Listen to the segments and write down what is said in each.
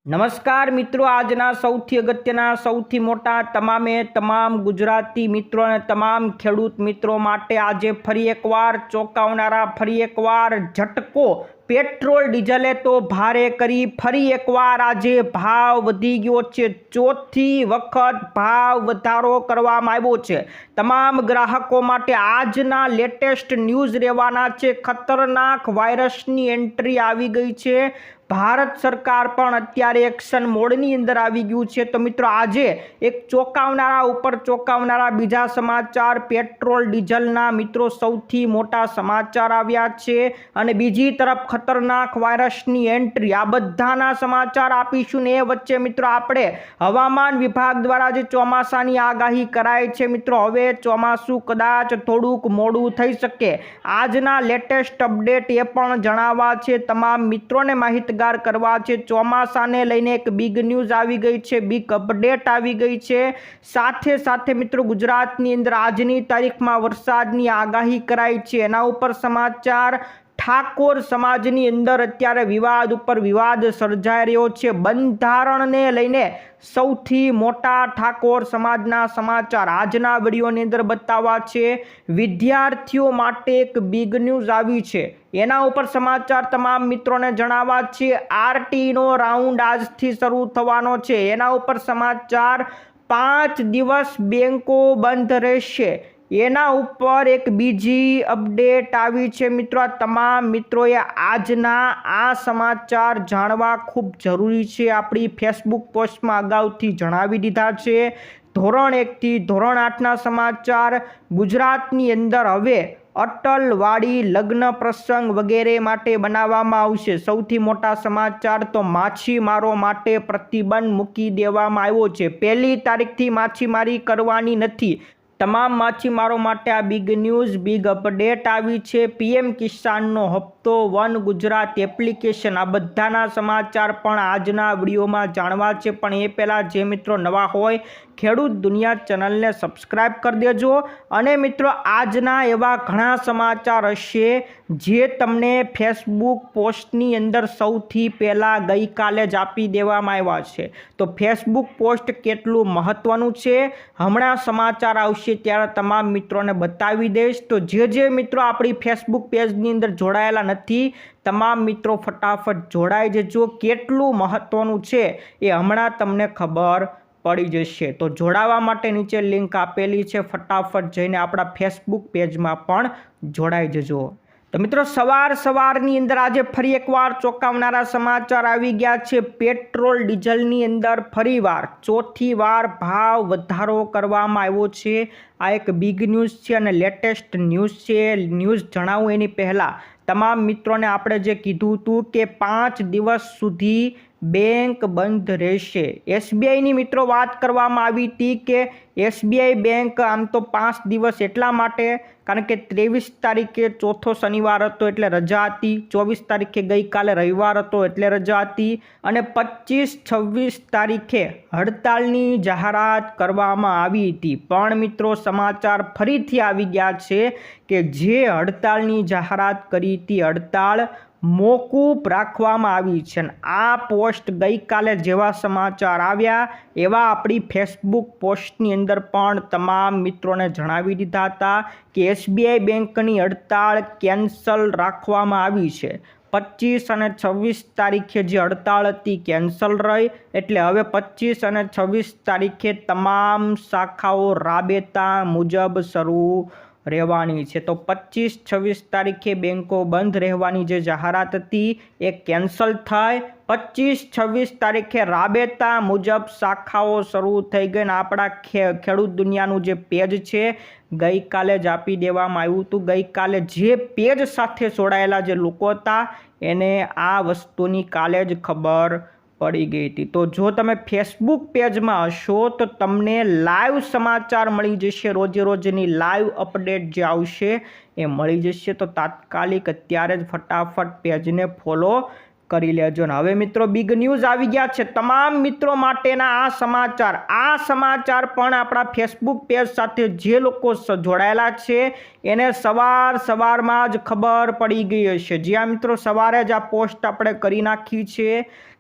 નમસ્કાર મિત્રો, આજના સૌથી અગત્યના સૌથી મોટા તમામ ગુજરાતી મિત્રો અને તમામ ખેડૂત મિત્રો માટે આજે ફરી એકવાર ચોંકાવનારા ફરી એકવાર ઝટકો પેટ્રોલ ડીઝલે તો ભારે કરી ફરી એકવાર આજે ભાવ વધી ગયો છે। ચોથી વખત ભાવ વધારો કરવામાં આવ્યો છે। તમામ ગ્રાહકો માટે આજના લેટેસ્ટ ન્યૂઝ રહેવાના છે। ખતરનાક વાયરસની એન્ટ્રી આવી ગઈ છે। ભારત સરકાર પણ અત્યારે એક્શન મોડની અંદર આવી ગયું છે। તો મિત્રો આજે એક ચોંકાવનારા ઉપર ચોંકાવનારા બીજા સમાચાર પેટ્રોલ ડીઝલના મિત્રો સૌથી મોટા સમાચાર આવ્યા છે અને બીજી તરફ ખતરનાક વાયરસની એન્ટ્રી, આ બધાના સમાચાર આપીશું ને એ વચ્ચે મિત્રો આપણે હવામાન વિભાગ દ્વારા જે ચોમાસાની આગાહી કરાઈ છે મિત્રો, હવે ચોમાસું કદાચ થોડુંક મોડું થઈ શકે। આજના લેટેસ્ટ અપડેટ એ પણ જણાવવા છે, તમામ મિત્રોને માહિતગાર કરવા છે। ચોમાસાને લઈને એક બિગ ન્યૂઝ આવી ગઈ છે, બિગ અપડેટ આવી ગઈ છે। સાથે સાથે મિત્રો ગુજરાતની અંદર આજની તારીખમાં વરસાદની આગાહી કરાઈ છે, એના ઉપર સમાચાર। ઠાકોર સમાજની અંદર અત્યારે વિવાદ ઉપર વિવાદ સર્જાઈ રહ્યો છે। બંધારણને લઈને સૌથી મોટા ઠાકોર સમાજના સમાચાર આજના વિડીયોની અંદર બતાવવા છે। વિદ્યાર્થીઓ માટે એક બિગ ન્યૂઝ આવી છે, એના ઉપર સમાચાર તમામ મિત્રોને જણાવવા છે। આરટીનો રાઉન્ડ આજથી શરૂ થવાનો છે, એના ઉપર સમાચાર। 5 દિવસ બેંકો બંધ રહેશે, એના ઉપર એક બીજી અપડેટ આવી છે મિત્રો। આ તમામ મિત્રોએ આજના આ સમાચાર જાણવા ખૂબ જરૂરી છે। આપણી ફેસબુક પોસ્ટમાં અગાઉથી જણાવી દીધા છે। ધોરણ 1 થી ધોરણ 8ના સમાચાર। ગુજરાતની અંદર હવે અટલવાડી લગ્ન પ્રસંગ વગેરે માટે બનાવવામાં આવશે। સૌથી મોટા સમાચાર તો માછીમારો માટે પ્રતિબંધ મૂકી દેવામાં આવ્યો છે। 1લી તારીખથી માછીમારી કરવાની નથી। તમામ માછીમારો માટે આ બિગ ન્યૂઝ, બિગ અપડેટ આવી છે। પીએમ કિસાનનો હપ્તો, વન ગુજરાત એપ્લિકેશન, આ બધાના સમાચાર પણ આજના વિડીયોમાં જાણવા છે। પણ એ પહેલાં જે મિત્રો નવા હોય ખેડૂત દુનિયા ચેનલને સબસ્ક્રાઈબ કરી દેજો। અને મિત્રો આજના એવા ઘણા સમાચાર હશે જે તમને ફેસબુક પોસ્ટની અંદર સૌથી પહેલાં ગઈકાલે જ આપી દેવામાં આવ્યા છે। તો ફેસબુક પોસ્ટ કેટલું મહત્ત્વનું છે, હમણાં સમાચાર આવશે ત્યારે તમામ મિત્રોને બતાવી દઈશ। તો જે મિત્રો આપણી ફેસબુક પેજની અંદર જોડાયેલા નથી, તમામ મિત્રો ફટાફટ જોડાઈ જજો। કેટલું મહત્ત્વનું છે એ હમણાં તમને ખબર પડી જશે। તો જોડાવા માટે નીચે લિંક આપેલી છે, ફટાફટ જઈને આપણા ફેસબુક પેજમાં પણ જોડાઈ જજો। તો મિત્રો સવારની અંદર આજે ફરી એકવાર ચોંકાવનારા સમાચાર આવી ગયા છે। પેટ્રોલ ડીઝલની અંદર ફરીવાર ચોથી વાર ભાવ વધારો કરવામાં આવ્યો છે। આ એક બિગ ન્યૂઝ છે અને લેટેસ્ટ ન્યૂઝ છે। ન્યૂઝ જણાવું એની પહેલાં તમામ મિત્રોને આપણે જે કીધું હતું કે 5 દિવસ સુધી બેંક બંધ રહેશે। એસબીઆઈની મિત્રો વાત કરવામાં આવી હતી કે એસબીઆઈ બેંક આમ તો 5 દિવસ એટલા માટે કારણ કે 23 તારીખે ચોથો શનિવાર હતો એટલે રજા હતી, 24 તારીખે ગઈકાલે રવિવાર હતો એટલે રજા હતી અને 25-26 તારીખે હડતાલની જાહેરાત કરવામાં આવી હતી। પણ મિત્રો સમાચાર ફરીથી આવી ગયા છે કે જે હડતાલની જાહેરાત કરી હતી, હડતાળ મોકૂફ રાખવામાં આવી છે। આ પોસ્ટ ગઈકાલે જેવા સમાચાર આવ્યા એવા આપણી ફેસબુક પોસ્ટની અંદર પણ તમામ મિત્રોને જણાવી દીધા હતા કે એસબીઆઈ બેંકની હડતાળ કેન્સલ રાખવામાં આવી છે। 25 અને 26 તારીખે જે હડતાળ હતી કેન્સલ રહી, એટલે હવે 25 અને 26 તારીખે તમામ શાખાઓ રાબેતા મુજબ શરૂ રહેવાની છે। તો 25-26 તારીખે બેંકો બંધ રહેવાની જે જાહેરાત હતી એ કેન્સલ થઈ। 25-26 તારીખે રાબેતા મુજબ શાખાઓ શરૂ થઈ ગઈ ને આપણા ખેડૂત દુનિયાનું જે પેજ છે ગઈકાલે જ આપી દેવામાં આવ્યું હતું। ગઈકાલે જે પેજ સાથે જોડાયેલા જે લોકો હતા એને આ વસ્તુની કાલે જ ખબર પડી ગઈ હતી। તો જો તમે ફેસબુક પેજમાં હશો તો તમને લાઈવ સમાચાર મળી જશે, રોજે રોજની લાઈવ અપડેટ જે આવશે એ મળી જશે। તો તાત્કાલિક અત્યારે જ ફટાફટ પેજને ફોલો કરી લેજો। ને હવે મિત્રો બિગ ન્યૂઝ આવી ગયા છે તમામ મિત્રો માટેના આ સમાચાર પણ આપણા ફેસબુક પેજ સાથે જે લોકો જોડાયેલા છે એને સવારમાં જ ખબર પડી ગઈ હશે। જ્યાં મિત્રો સવારે જ આ પોસ્ટ આપણે કરી નાખી છે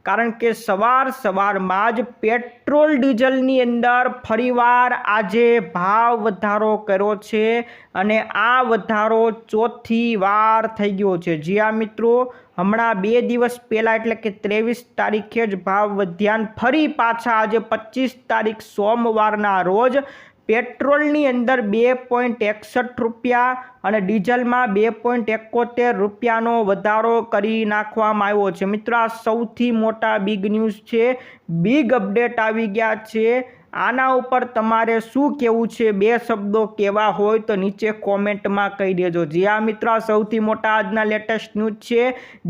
કારણ કે સવારમાં જ પેટ્રોલ ડીઝલની અંદર ફરીવાર આજે ભાવ વધારો કર્યો છે અને આ વધારો ચોથી વાર થઈ ગયો છે। જી આ મિત્રો, હમણાં 2 દિવસ પહેલાં એટલે કે 23 તારીખે જ ભાવ વધ્યા, ફરી પાછા આજે 25 તારીખ સોમવારના રોજ પેટ્રોલની અંદર 2.61 રૂપિયા અને ડીઝલમાં 2.71 રૂપિયાનો વધારો કરી નાખવામાં આવ્યો છે। મિત્રો, આ સૌથી મોટા બિગ ન્યૂઝ છે, બિગ અપડેટ આવી ગયા છે। આના ઉપર તમારે શું કહેવું છે? 2 શબ્દો કહેવા હોય તો નીચે કોમેન્ટમાં કહી દેજો। જી હા મિત્રો, આ સૌથી મોટા આજના લેટેસ્ટ ન્યૂઝ છે।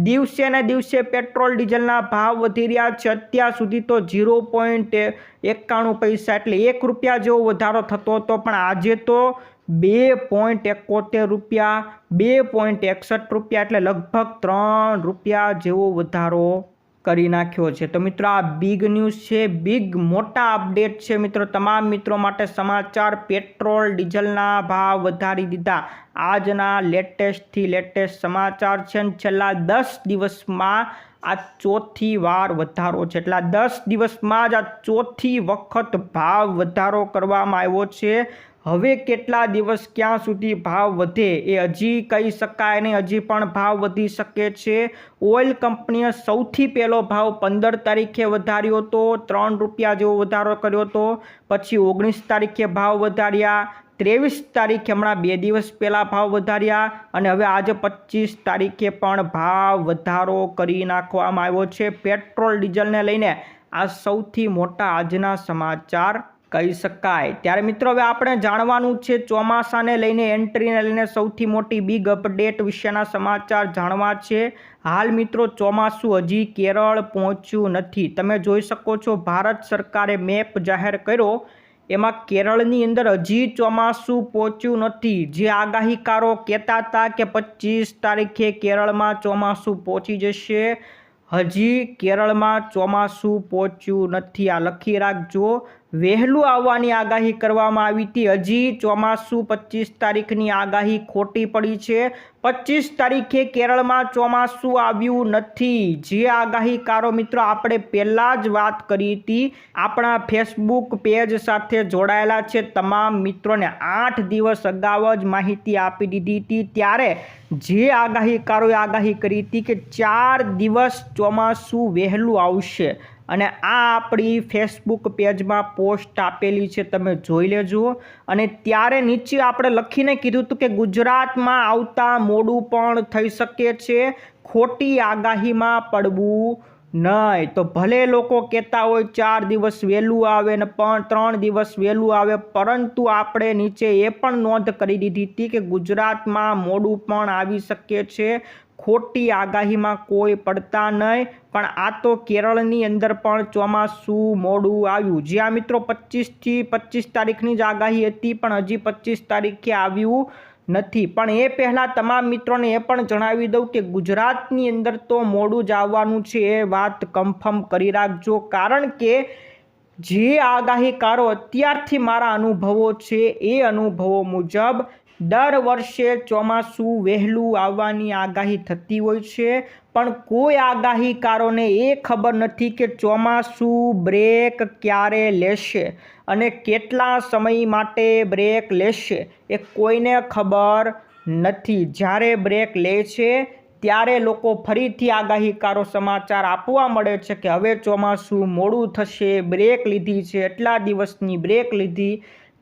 દિવસે ને દિવસે પેટ્રોલ ડીઝલના ભાવ વધી રહ્યા છે। અત્યાર સુધી તો 0.91 પૈસા એટલે 1 રૂપિયા જેવો વધારો થતો હતો, પણ આજે તો 2.71 રૂપિયા, 2.61 રૂપિયા એટલે લગભગ 3 રૂપિયા જેવો વધારો કરી નાખ્યો છે। તો મિત્રો, આ બિગ ન્યૂઝ છે, બિગ મોટા અપડેટ છે મિત્રો, તમામ મિત્રો માટે સમાચાર। પેટ્રોલ ડીઝલના ભાવ વધારી દીધા, આજના લેટેસ્ટથી લેટેસ્ટ સમાચાર છે। છેલ્લા 10 દિવસમાં આ ચોથી વાર વધારો છે, એટલે 10 દિવસમાં જ આ ચોથી વખત ભાવ વધારો કરવામાં આવ્યો છે। હવે કેટલા દિવસ ક્યાં સુધી ભાવ વધે એ હજી કહી શકાય નહીં, હજી પણ ભાવ વધી શકે છે। ઓઇલ કંપનીએ સૌથી પહેલો ભાવ 15 તારીખે વધાર્યો હતો, 3 રૂપિયા જેવો વધારો કર્યો હતો। પછી 19 તારીખે ભાવ વધાર્યા, 23 તારીખે હમણાં 2 દિવસ પહેલાં ભાવ વધાર્યા અને હવે આજે 25 તારીખે પણ ભાવ વધારો કરી નાખવામાં આવ્યો છે પેટ્રોલ ડીઝલને લઈને। આ સૌથી મોટા આજના સમાચાર કહી શકાય। ત્યારે મિત્રો, હવે આપણે જાણવાનું છે ચોમાસાને લઈને, એન્ટ્રીને લઈને સૌથી મોટી બિગ અપડેટ વિશેના સમાચાર જાણવા છે। હાલ મિત્રો, ચોમાસું હજી કેરળ પહોંચ્યું નથી। તમે જોઈ શકો છો, ભારત સરકારે મેપ જાહેર કર્યો, એમાં કેરળની અંદર હજી ચોમાસું પહોંચ્યું નથી। જે આગાહીકારો કહેતા હતા કે 25 તારીખે કેરળમાં ચોમાસું પહોંચી જશે, હજી કેરળમાં ચોમાસું પહોંચ્યું નથી। આ લખી રાખજો, વહેલું આવવાની આગાહી કરવામાં આવી હતી, હજી ચોમાસું 25 તારીખની આગાહી ખોટી પડી છે। 25 તારીખે કેરળમાં ચોમાસું આવ્યું નથી। જે આગાહીકારો મિત્રો આપણે પહેલાં જ વાત કરી હતી, આપણા ફેસબુક પેજ સાથે જોડાયેલા છે તમામ મિત્રોને 8 દિવસ અગાઉ જ માહિતી આપી દીધી હતી। ત્યારે જે આગાહીકારોએ આગાહી કરી હતી કે 4 દિવસ ચોમાસું વહેલું આવશે અને આ આપણી ફેસબુક પેજમાં પોસ્ટ આપેલી છે, તમે જોઈ લેજો। અને ત્યારે નીચે આપણે લખીને કીધું હતું કે ગુજરાતમાં આવતા મોડું પણ થઈ શકે છે, ખોટી આગાહીમાં પડવું નહીં। તો ભલે લોકો કહેતા હોય 4 દિવસ વહેલું આવે ને પણ 3 દિવસ વહેલું આવે, પરંતુ આપણે નીચે એ પણ નોંધ કરી દીધી હતી કે ગુજરાતમાં મોડું પણ આવી શકે છે, ખોટી આગાહીમાં કોઈ પડતા નહીં। પણ આ તો કેરળની અંદર પણ ચોમાસું મોડું આવ્યું। જ્યાં મિત્રો 25 તારીખની જ આગાહી હતી, પણ હજી 25 તારીખે આવ્યું નથી। પણ એ પહેલાં તમામ મિત્રોને એ પણ જણાવી દઉં કે ગુજરાતની અંદર તો મોડું જ આવવાનું છે, એ વાત કન્ફર્મ કરી રાખજો। કારણ કે જે આગાહીકારો અત્યારથી મારા અનુભવો છે, એ અનુભવો મુજબ દર વર્ષે ચોમાસું વહેલું આવવાની આગાહી થતી હોય છે, પણ કોઈ આગાહીકારોને એ ખબર નથી કે ચોમાસું બ્રેક ક્યારે લેશે અને કેટલા સમય માટે બ્રેક લેશે, એ કોઈને ખબર નથી। જ્યારે બ્રેક લે છે ત્યારે લોકો ફરીથી આગાહીકારો સમાચાર આપવા મળે છે કે હવે ચોમાસું મોડું થશે, બ્રેક લીધી છે, એટલા દિવસની બ્રેક લીધી।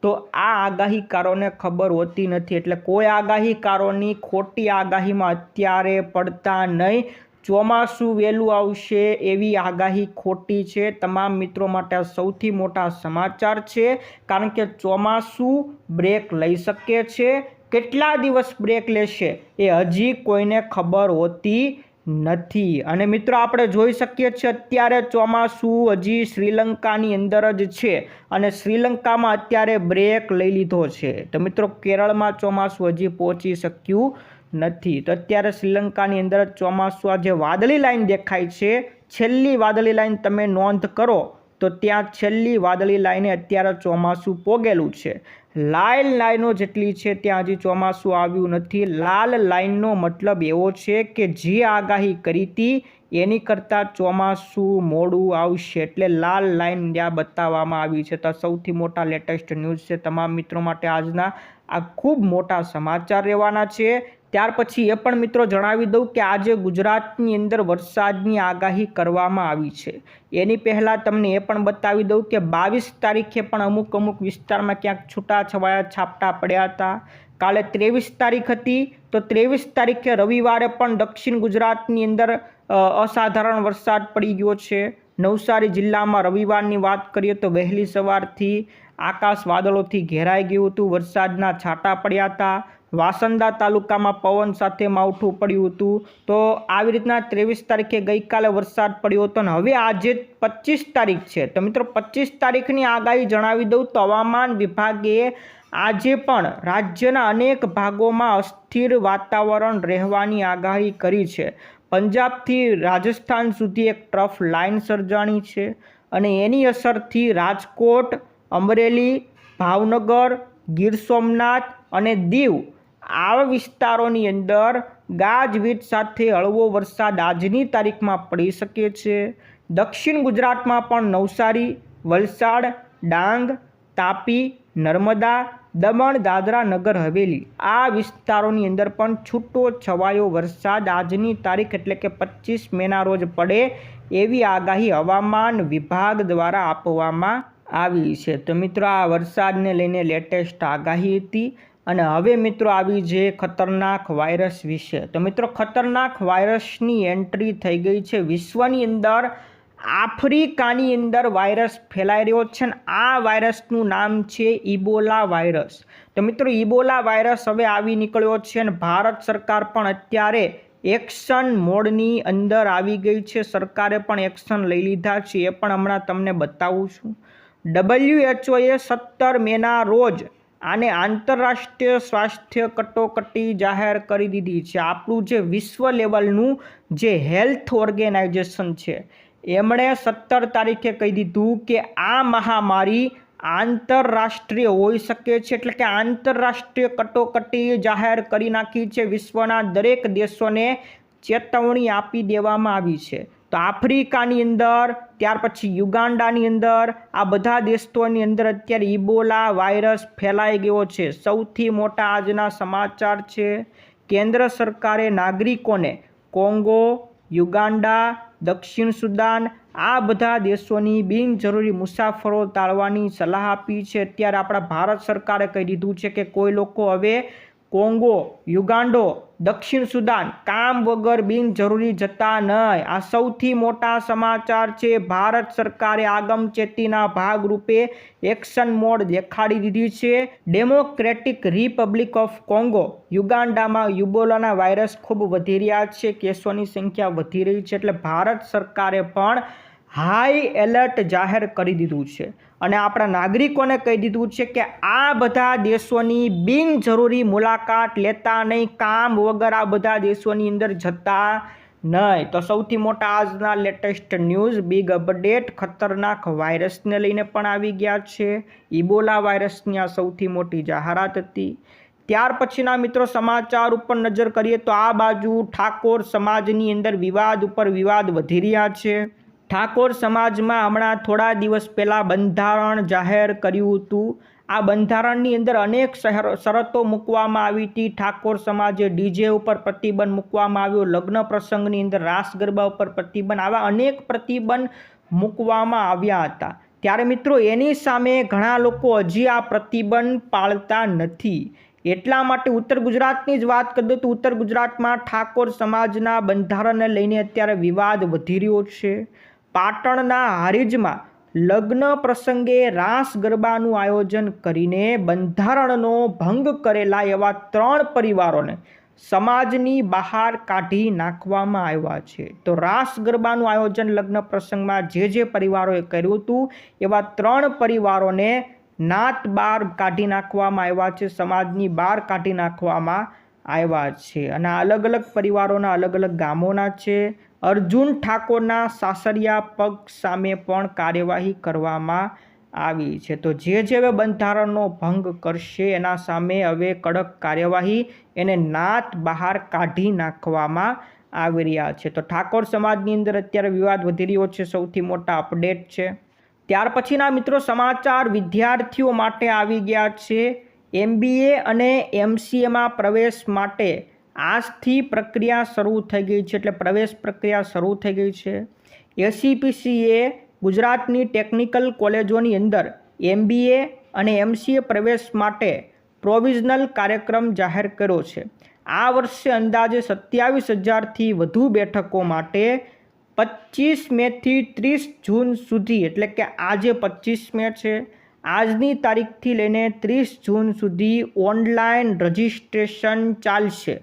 તો આ આગાહીકારોને ખબર હોતી નથી, એટલે કોઈ આગાહીકારોની ખોટી આગાહીમાં અત્યારે પડતા નહીં। ચોમાસું વહેલું આવશે એવી આગાહી ખોટી છે। તમામ મિત્રો માટે આ સૌથી મોટા સમાચાર છે, કારણ કે ચોમાસું બ્રેક લઈ શકે છે, કેટલા દિવસ બ્રેક લેશે એ હજી કોઈને ખબર હોતી નથી। અને મિત્રો, આપણે જોઈ શકીએ છીએ અત્યારે ચોમાસું હજી શ્રીલંકાની અંદર જ છે અને શ્રીલંકામાં અત્યારે બ્રેક લઈ લીધો છે। તો મિત્રો, કેરળમાં ચોમાસું હજી પહોંચી શક્યું નથી। તો અત્યારે શ્રીલંકાની અંદર ચોમાસું, આ જે વાદળી લાઈન દેખાય છે, છેલ્લી વાદળી લાઈન તમે નોંધ કરો તો ત્યાં છેલ્લી વાદળી લાઈને અત્યારે ચોમાસું પોગેલું છે લાલ લાઈનો જેટલી છે ત્યાં હજી ચોમાસું આવ્યું નથી. લાલ લાઈનનો મતલબ એવો છે કે જે આગાહી કરી હતી એની કરતાં ચોમાસું મોડું આવશે, એટલે લાલ લાઈન ત્યાં બતાવવામાં આવી છે. તો સૌથી મોટા લેટેસ્ટ ન્યૂઝ છે તમામ મિત્રો માટે આજના. આ ખૂબ મોટા સમાચાર રહેવાના છે. ત્યાર પછી એ પણ મિત્રો જણાવી દઉં કે આજે ગુજરાતની અંદર વરસાદની આગાહી કરવામાં આવી છે. એની પહેલાં તમને એ પણ બતાવી દઉં કે 22 તારીખે પણ અમુક વિસ્તારમાં ક્યાંક છૂટાછવાયા છાપટા પડ્યા હતા. કાલે 23 તારીખ હતી, તો 23 તારીખે રવિવારે પણ દક્ષિણ ગુજરાતની અંદર અસાધારણ વરસાદ પડી ગયો છે. નવસારી જિલ્લામાં રવિવારની વાત કરીએ તો વહેલી સવારથી આકાશ વાદળોથી ઘેરાઈ ગયું હતું. વરસાદના છાંટા પડ્યા હતા. વાસંદા તાલુકામાં પવન સાથે માવઠું પડ્યું હતું. તો આવી રીતના 23 તારીખે ગઈકાલે વરસાદ પડ્યો હતો અને હવે આજે 25 તારીખ છે. તો મિત્રો 25 તારીખની આગાહી જણાવી દઉં તો હવામાન વિભાગે આજે પણ રાજ્યના અનેક ભાગોમાં અસ્થિર વાતાવરણ રહેવાની આગાહી કરી છે. પંજાબથી રાજસ્થાન સુધી એક ટ્રફ લાઇન સર્જાણી છે અને એની અસરથી રાજકોટ, અમરેલી, ભાવનગર, ગીર સોમનાથ અને દીવ આવા વિસ્તારોની અંદર ગાજવીજ સાથે હળવો વરસાદ આજની તારીખમાં પડી શકે છે. દક્ષિણ ગુજરાતમાં પણ નવસારી, વલસાડ, ડાંગ, તાપી, નર્મદા, દમણ, દાદરા, નગર હવેલી આ વિસ્તારોની અંદર પણ છૂટો છવાયો વરસાદ આજની તારીખ એટલે કે 25 મેના રોજ પડે એવી આગાહી હવામાન વિભાગ દ્વારા આપવામાં આવી છે. તો મિત્રો આ વરસાદને લઈને લેટેસ્ટ આગાહી હતી. અને હવે મિત્રો આવી છે ખતરનાક વાયરસ વિશે. તો મિત્રો ખતરનાક વાયરસની એન્ટ્રી થઈ ગઈ છે વિશ્વની અંદર. આફ્રિકાની અંદર વાયરસ ફેલાઈ રહ્યો છે અને આ વાયરસનું નામ છે ઇબોલા વાયરસ. તો મિત્રો ઇબોલા વાયરસ હવે આવી નીકળ્યો છે અને ભારત સરકાર પણ અત્યારે એક્શન મોડની અંદર આવી ગઈ છે. સરકારે પણ એક્શન લઈ લીધા છે, એ પણ હમણાં તમને બતાવું છું. WHOએ 17 મેના રોજ આને આંતરરાષ્ટ્રીય સ્વાસ્થ્ય કટોકટી જાહેર કરી દીધી છે. આપણું જે વિશ્વ લેવલનું જે હેલ્થ ઓર્ગેનાઇઝેશન છે એમણે 17 તારીખે કહી દીધું કે આ મહામારી આંતરરાષ્ટ્રીય હોઈ શકે છે, એટલે કે આંતરરાષ્ટ્રીય કટોકટી જાહેર કરી નાખી છે. વિશ્વના દરેક દેશોને ચેતવણી આપી દેવામાં આવી છે. તો આફ્રિકાની અંદર, ત્યાર પછી યુગાન્ડાની અંદર, આ બધા દેશોની અંદર અત્યારે ઇબોલા વાયરસ ફેલાઈ ગયો છે. સૌથી મોટા આજના સમાચાર છે. કેન્દ્ર સરકારે નાગરિકોને કોંગો, યુગાન્ડા, દક્ષિણ સુદાન આ બધા દેશોની બિનજરૂરી મુસાફરો ટાળવાની સલાહ આપી છે. અત્યારે આપણા ભારત સરકારે કહી દીધું છે કે કોઈ લોકો હવે કોંગો, યુગાન્ડો, દક્ષિણ સુદાન કામ વગર બિનજરૂરી જતા નહીં. આ સૌથી મોટા સમાચાર છે. ભારત સરકારે આગમચેતીના ભાગરૂપે એક્શન મોડ દેખાડી દીધી છે. ડેમોક્રેટિક રિપબ્લિક ઓફ કોંગો, યુગાન્ડામાં ઇબોલાના વાયરસ ખૂબ વધી રહ્યા છે. કેસોની સંખ્યા વધી રહી છે, એટલે ભારત સરકારે પણ હાઈ એલર્ટ જાહેર કરી દીધું છે અને આપણા નાગરિકોને કહી દીધું છે કે આ બધા દેશોની બિનજરૂરી મુલાકાત લેતા નહીં, કામ વગર આ બધા દેશોની અંદર જતા નહીં. તો સૌથી મોટા આજના લેટેસ્ટ ન્યૂઝ, બિગ અપડેટ ખતરનાક વાયરસને લઈને પણ આવી ગયા છે. ઇબોલા વાયરસની આ સૌથી મોટી જાહેરાત હતી. ત્યાર પછીના મિત્રો સમાચાર ઉપર નજર કરીએ તો આ બાજુ ઠાકોર સમાજની અંદર વિવાદ ઉપર વિવાદ વધી રહ્યા છે. ઠાકોર સમાજમાં હમણાં થોડા દિવસ પહેલાં બંધારણ જાહેર કર્યું હતું. આ બંધારણની અંદર અનેક શરતો મૂકવામાં આવી હતી. ઠાકોર સમાજે ડીજે ઉપર પ્રતિબંધ મૂકવામાં આવ્યો, લગ્ન પ્રસંગની અંદર રાસ ગરબા ઉપર પ્રતિબંધ, આવા અનેક પ્રતિબંધ મૂકવામાં આવ્યા હતા. ત્યારે મિત્રો એની સામે ઘણા લોકો હજી આ પ્રતિબંધ પાળતા નથી. એટલા માટે ઉત્તર ગુજરાતની જ વાત કરી દઉં તો ઉત્તર ગુજરાતમાં ઠાકોર સમાજના બંધારણને લઈને અત્યારે વિવાદ વધી રહ્યો છે. પાટણના હારીજમાં લગ્ન પ્રસંગે રાસ ગરબાનું આયોજન કરીને બંધારણનો ભંગ કરેલા એવા 3 પરિવારોને સમાજની બહાર કાઢી નાખવામાં આવ્યા છે. તો રાસ ગરબાનું આયોજન લગ્ન પ્રસંગમાં જે પરિવારોએ કર્યું હતું એવા 3 પરિવારોને નાત બહાર કાઢી નાખવામાં આવ્યા છે, સમાજની બહાર કાઢી નાખવામાં આવ્યા છે. અને આ અલગ અલગ પરિવારોના અલગ અલગ ગામોના છે. અર્જુન ઠાકોરના સાસરિયા પક્ષ સામે પણ કાર્યવાહી કરવામાં આવી છે। તો જે હવે બંધારણનો ભંગ કરશે એના સામે હવે કડક કાર્યવાહી એને નાત બહાર કાઢી નાખવામાં આવી રહ્યા છે। તો ઠાકોર સમાજની અંદર અત્યારે વિવાદ વધી રહ્યો છે, સૌથી મોટા અપડેટ છે। ત્યાર પછીના મિત્રો સમાચાર વિદ્યાર્થીઓ માટે આવી ગયા છે। MBA અને MCAમાં પ્રવેશ માટે આજથી પ્રક્રિયા શરૂ થઈ ગઈ છે, એટલે પ્રવેશ પ્રક્રિયા શરૂ થઈ ગઈ છે। SEPCએ ગુજરાતની ટેકનિકલ કોલેજોની અંદર MBA અને MCA પ્રવેશ માટે પ્રોવિઝનલ કાર્યક્રમ જાહેર કર્યો છે। આ વર્ષે અંદાજે 27,000થી વધુ બેઠકો માટે 25 મેથી 30 જૂન સુધી, એટલે કે આજે 25 મે છે, આજની તારીખથી લઈને 30 જૂન સુધી ઓનલાઈન રજિસ્ટ્રેશન ચાલશે।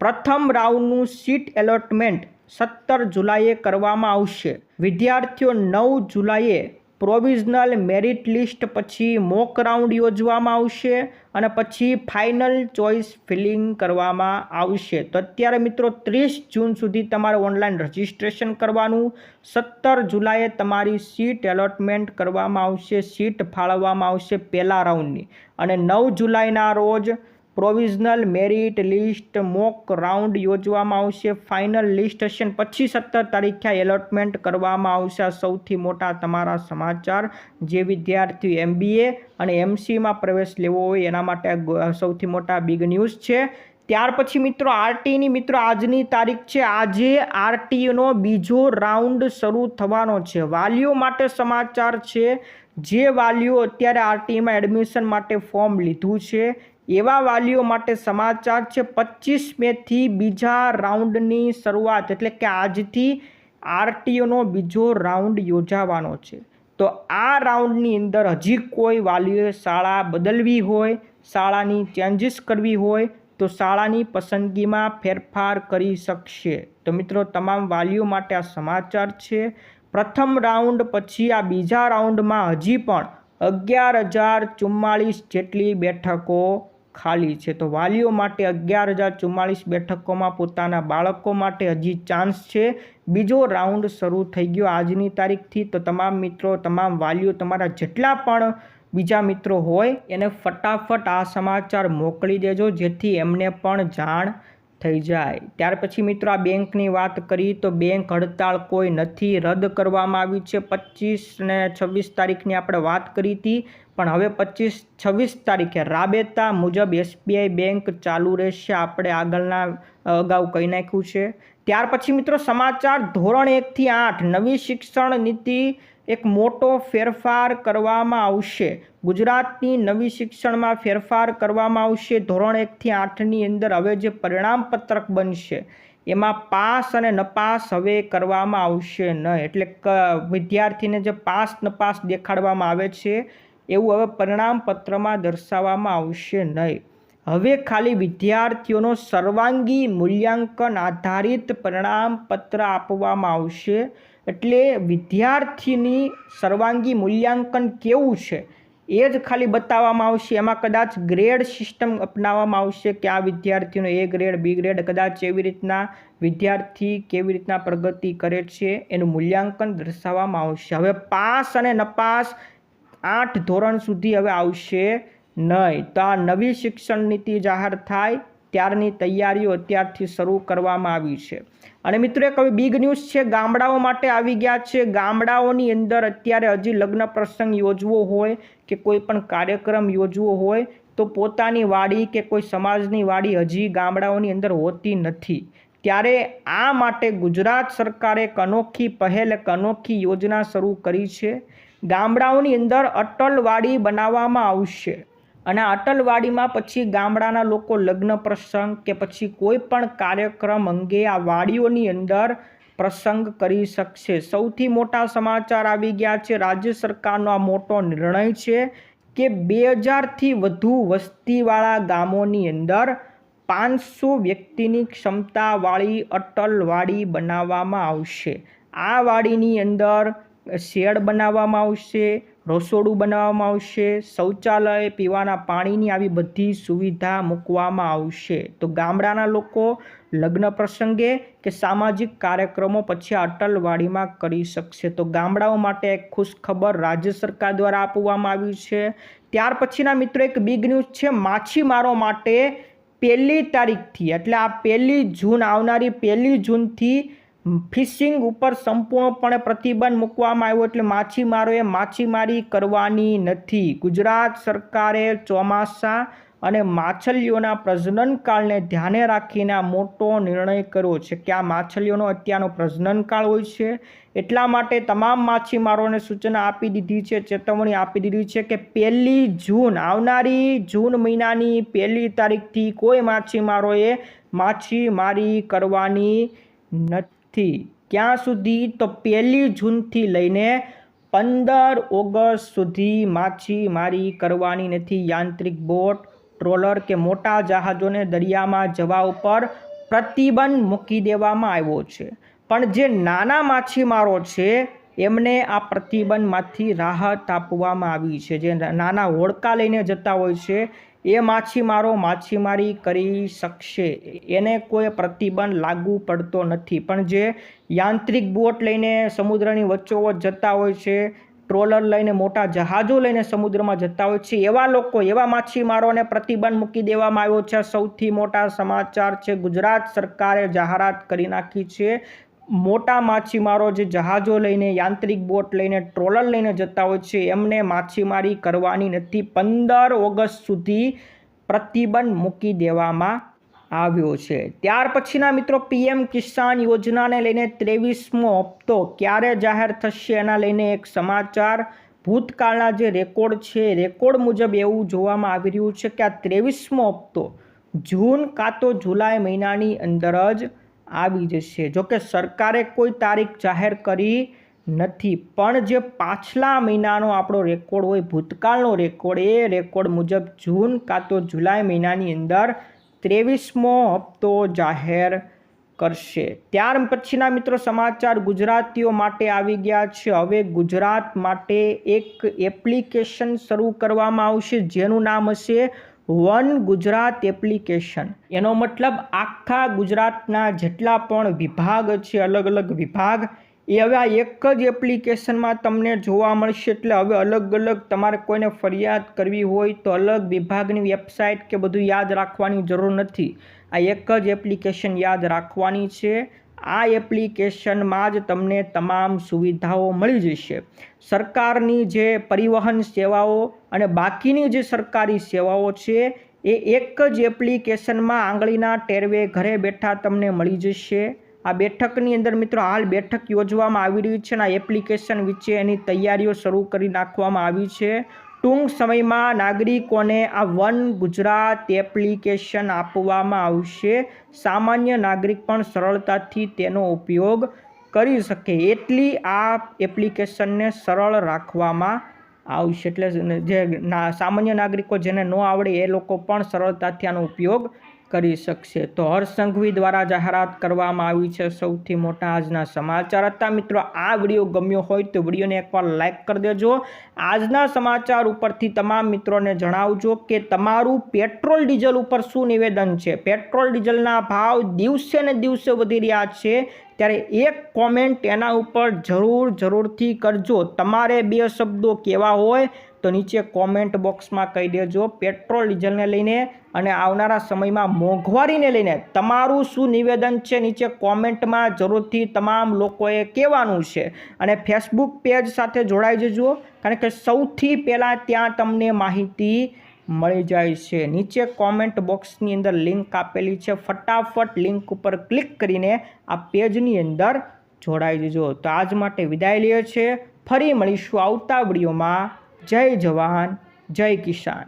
પ્રથમ રાઉન્ડનું સીટ એલોટમેન્ટ 17 જુલાઈએ કરવામાં આવશે। વિદ્યાર્થીઓ 9 જુલાઈએ પ્રોવિઝનલ મેરિટ લિસ્ટ પછી મોક રાઉન્ડ યોજવામાં આવશે અને પછી ફાઇનલ ચોઇસ ફિલિંગ કરવામાં આવશે। તો અત્યારે મિત્રો 30 જૂન સુધી તમારે ઓનલાઈન રજિસ્ટ્રેશન કરવાનું, 17 જુલાઈએ તમારી સીટ એલોટમેન્ટ કરવામાં આવશે, સીટ ફાળવવામાં આવશે પહેલા રાઉન્ડની, અને 9 જુલાઈના રોજ provisional merit list mock round યોજવામાં આવશે, ફાઇનલ લિસ્ટ હશે પછી 17 તારીખે એલોટમેન્ટ કરવામાં આવશે। આ સૌથી મોટા તમારા સમાચાર, જે વિદ્યાર્થીઓ MBA અને MCAમાં પ્રવેશ લેવો હોય એના માટે સૌથી મોટા બિગ ન્યૂઝ છે। ત્યાર પછી મિત્રો RTની મિત્રો આજની તારીખ છે, આજે RTનો બીજો રાઉન્ડ શરૂ થવાનો છે। વાલીઓ માટે સમાચાર છે, જે વાલીઓ અત્યારે RTમાં એડમિશન માટે ફોર્મ લીધું છે એવા વાલીઓ માટે સમાચાર છે, 25 મેથી બીજા રાઉન્ડની શરૂઆત, એટલે કે આજથી RTનો બીજો રાઉન્ડ યોજાવાનો છે। તો આ રાઉન્ડની અંદર હજી કોઈ વાલીઓએ શાળા બદલવી હોય, શાળાની ચેન્જીસ કરવી હોય તો શાળાની પસંદગીમાં ફેરફાર કરી શકશે। તો મિત્રો તમામ વાલીઓ માટે આ સમાચાર છે। પ્રથમ રાઉન્ડ પછી આ બીજા રાઉન્ડમાં હજી પણ 11,044 જેટલી બેઠકો ખાલી છે। તો વાલીઓ માટે 11,044 બેઠકોમાં પોતાના બાળકો માટે હજી ચાન્સ છે। બીજો રાઉન્ડ શરૂ થઈ ગયો આજની તારીખથી। તો તમામ મિત્રો, તમામ વાલીઓ, તમારા જેટલા પણ બીજા મિત્રો હોય એને ફટાફટ આ સમાચાર મોકલી દેજો, જેથી એમને પણ જાણ થઈ જાય। ત્યાર પછી મિત્રો આ બેંકની વાત કરી તો બેંક હડતાળ કોઈ નથી, રદ કરવામાં આવી છે। 25 અને 26 તારીખની આપણે વાત કરી હતી, પણ હવે 25-26 તારીખે રાબેતા મુજબ SBI બેંક ચાલુ રહેશે, આપણે અગાઉ કહી નાખ્યું છે। ત્યાર પછી મિત્રો સમાચાર ધોરણ 1 થી 8 નવી શિક્ષણ નીતિ એક મોટો ફેરફાર કરવામાં આવશે। ગુજરાતની નવી શિક્ષણમાં ફેરફાર કરવામાં આવશે। ધોરણ 1 થી 8ની અંદર હવે જે પરિણામ પત્રક બનશે એમાં પાસ અને નપાસ હવે કરવામાં આવશે નહીં, એટલે વિદ્યાર્થીને જે પાસ નપાસ દેખાડવામાં આવે છે એવું હવે પરિણામ પત્રમાં દર્શાવવામાં આવશે નહીં। હવે ખાલી વિદ્યાર્થીઓનો સર્વાંગી મૂલ્યાંકન આધારિત પરિણામ પત્ર આપવામાં આવશે। એટલે વિદ્યાર્થીની સર્વાંગી મૂલ્યાંકન કેવું છે એ જ ખાલી બતાવવામાં આવશે। એમાં કદાચ ગ્રેડ સિસ્ટમ અપનાવવામાં આવશે કે આ વિદ્યાર્થીનો A ગ્રેડ, B ગ્રેડ, કદાચ એવી રીતના વિદ્યાર્થી કેવી રીતના પ્રગતિ કરે છે એનું મૂલ્યાંકન દર્શાવવામાં આવશે। હવે પાસ અને નપાસ 8 ધોરણ સુધી હવે આવશે નહીં। તો આ નવી શિક્ષણ નીતિ જાહેર થાય ત્યારની તૈયારીઓ અત્યારથી શરૂ કરવામાં આવી છે। અને મિત્રો એક હવે બિગ ન્યૂઝ છે, ગામડાઓ માટે આવી ગયા છે। ગામડાઓની અંદર અત્યારે હજી લગ્ન પ્રસંગ યોજવો હોય કે કોઈ પણ કાર્યક્રમ યોજવો હોય તો પોતાની વાડી કે કોઈ સમાજની વાડી હજી ગામડાઓની અંદર હોતી નથી। ત્યારે આ માટે ગુજરાત સરકારે એક અનોખી પહેલ, એક અનોખી યોજના શરૂ કરી છે। ગામડાઓની અંદર અટલવાડી બનાવવામાં આવશે અને અટલવાડીમાં પછી ગામડાના લોકો લગ્ન પ્રસંગ કે પછી કોઈ પણ કાર્યક્રમ અંગે આ વાડીઓની અંદર પ્રસંગ કરી શકશે। સૌથી મોટા સમાચાર આવી ગયા છે, રાજ્ય સરકારનો આ મોટો નિર્ણય છે કે 2000થી વધુ વસ્તીવાળા ગામોની અંદર 500 વ્યક્તિની ક્ષમતાવાળી અટલવાડી બનાવવામાં આવશે। આ વાડીની અંદર શેડ બનાવવામાં આવશે, રસોડું બનાવવામાં આવશે, શૌચાલય, પીવાના પાણીની આવી બધી સુવિધા મૂકવામાં આવશે। તો ગામડાના લોકો લગ્ન પ્રસંગે કે સામાજિક કાર્યક્રમો પછી અટલવાડીમાં કરી શકશે. તો ગામડાઓ માટે એક ખુશખબર રાજ્ય સરકાર દ્વારા આપવામાં આવી છે. ત્યાર પછીના મિત્રો એક બિગ ન્યૂઝ છે માછીમારો માટે 1 તારીખથી, એટલે આ 1 જૂન, આવનારી 1 જૂનથી ફિશિંગ ઉપર સંપૂર્ણપણે પ્રતિબંધ મૂકવામાં આવ્યો. એટલે માછીમારોએ માછીમારી કરવાની નથી. ગુજરાત સરકારે ચોમાસા અને માછલીઓના પ્રજનનકાળને ધ્યાને રાખીને આ મોટો નિર્ણય કર્યો છે કે આ માછલીઓનો અત્યારનો પ્રજનનકાળ હોય છે. એટલા માટે તમામ માછીમારોને સૂચના આપી દીધી છે, ચેતવણી આપી દીધી છે કે 1 જૂન, આવનારી જૂન મહિનાની 1 તારીખથી કોઈ માછીમારોએ માછીમારી કરવાની નથી. ક્યાં સુધી? તો 1 જૂનથી લઈને 15 ઓગસ્ટ સુધી માછીમારી કરવાની નથી. યાંત્રિક બોટ, ટ્રોલર કે મોટા જહાજોને દરિયામાં જવા ઉપર પ્રતિબંધ મૂકી દેવામાં આવ્યો છે. પણ જે નાના માછીમારો છે એમને આ પ્રતિબંધમાંથી રાહત આપવામાં આવી છે. જે નાના હોડકા લઈને જતા હોય છે એ માછીમારો માછીમારી કરી શકશે, એને કોઈ પ્રતિબંધ લાગુ પડતો નથી. પણ જે યાંત્રિક બોટ લઈને સમુદ્રની વચ્ચોવચ્ચ જતા હોય છે, ટ્રોલર લઈને, મોટા જહાજો લઈને સમુદ્રમાં જતા હોય છે, એવા લોકો, એવા માછીમારોને પ્રતિબંધ મૂકી દેવામાં આવ્યો છે. સૌથી મોટા સમાચાર છે, ગુજરાત સરકારે જાહેરાત કરી નાખી છે. મોટા માછીમારો જે જહાજો લઈને, યાંત્રિક બોટ લઈને, ટ્રોલર લઈને જતા હોય છે એમને માછીમારી કરવાની નથી. 15 ઓગસ્ટ સુધી પ્રતિબંધ મૂકી દેવામાં આવ્યો છે. ત્યાર પછીના મિત્રો PM કિસાન યોજનાને લઈને 23મો હપ્તો ક્યારે જાહેર થશે એના લઈને એક સમાચાર. ભૂતકાળના જે રેકોર્ડ છે, રેકોર્ડ મુજબ એવું જોવામાં આવી રહ્યું છે કે આ 23મો હપ્તો જૂન કાં તો જુલાઈ મહિનાની અંદર જ આવી જશે. જોકે સરકારે કોઈ તારીખ જાહેર કરી નથી, પણ જે પાછલા મહિનાનો આપણો રેકોર્ડ હોય, ભૂતકાળનો રેકોર્ડ, એ રેકોર્ડ મુજબ જૂન કાં તો જુલાઈ મહિનાની અંદર 23મો હપ્તો જાહેર કરશે. ત્યાર પછીના મિત્રો સમાચાર ગુજરાતીઓ માટે આવી ગયા છે. હવે ગુજરાત માટે એક એપ્લિકેશન શરૂ કરવામાં આવશે જેનું નામ હશે વન ગુજરાત એપ્લિકેશન. એનો મતલબ આખા ગુજરાતના જેટલા પણ વિભાગ છે, અલગ અલગ વિભાગ, એ હવે આ એક જ એપ્લિકેશનમાં તમને જોવા મળશે. એટલે હવે અલગ અલગ તમારે કોઈને ફરિયાદ કરવી હોય તો અલગ વિભાગની વેબસાઇટ કે બધું યાદ રાખવાની જરૂર નથી. આ એક જ એપ્લિકેશન યાદ રાખવાની છે. આ એપ્લિકેશનમાં જ તમને તમામ સુવિધાઓ મળી જશે. સરકારની જે પરિવહન સેવાઓ અને બાકીની જે સરકારી સેવાઓ છે એ એક જ એપ્લિકેશનમાં આંગળીના ટેરવે ઘરે બેઠા તમને મળી જશે. આ બેઠકની અંદર મિત્રો હાલ બેઠક યોજવામાં આવી રહી છે અને આ એપ્લિકેશન વિશે એની તૈયારીઓ શરૂ કરી નાખવામાં આવી છે. ટૂંક સમયમાં નાગરિકોને આ વન ગુજરાત એપ્લિકેશન આપવામાં આવશે. સામાન્ય નાગરિક પણ સરળતાથી તેનો ઉપયોગ કરી શકે એટલી આ એપ્લિકેશનને સરળ રાખવામાં આવશે. એટલે જે સામાન્ય નાગરિકો જેને ન આવડે એ લોકો પણ સરળતાથી આનો ઉપયોગ કરી શકશે. તો હર્ષ સંઘવી દ્વારા જાહેરાત કરવામાં આવી છે. સૌથી મોટા આજના સમાચાર હતા. મિત્રો આ વિડીયો ગમ્યો હોય તો વિડીયોને એકવાર લાઈક કરી દેજો. આજના સમાચાર ઉપરથી તમામ મિત્રોને જણાવજો કે તમારું પેટ્રોલ ડીઝલ ઉપર શું નિવેદન છે. પેટ્રોલ ડીઝલના ભાવ દિવસે ને દિવસે વધી રહ્યા છે, ત્યારે એક કોમેન્ટ એના ઉપર જરૂરથી કરજો. તમારે 2 શબ્દો કહેવા હોય તો નીચે કોમેન્ટ બોક્સમાં કહી દેજો. પેટ્રોલ ડીઝલને લઈને અને આવનારા સમયમાં મોંઘવારીને લઈને તમારું શું નિવેદન છે નીચે કોમેન્ટમાં જરૂરથી તમામ લોકોએ કહેવાનું છે. અને ફેસબુક પેજ સાથે જોડાઈ જજો, કારણ કે સૌથી પહેલાં ત્યાં તમને માહિતી મળી જાય છે. નીચે કોમેન્ટ બોક્સની અંદર લિંક આપેલી છે, ફટાફટ લિંક ઉપર ક્લિક કરીને આ પેજની અંદર જોડાઈ જજો. તો આજ માટે વિદાય લે છે. ફરી મળીશું આવતા વિડીયોમાં. જય જવાન, જય કિસાન.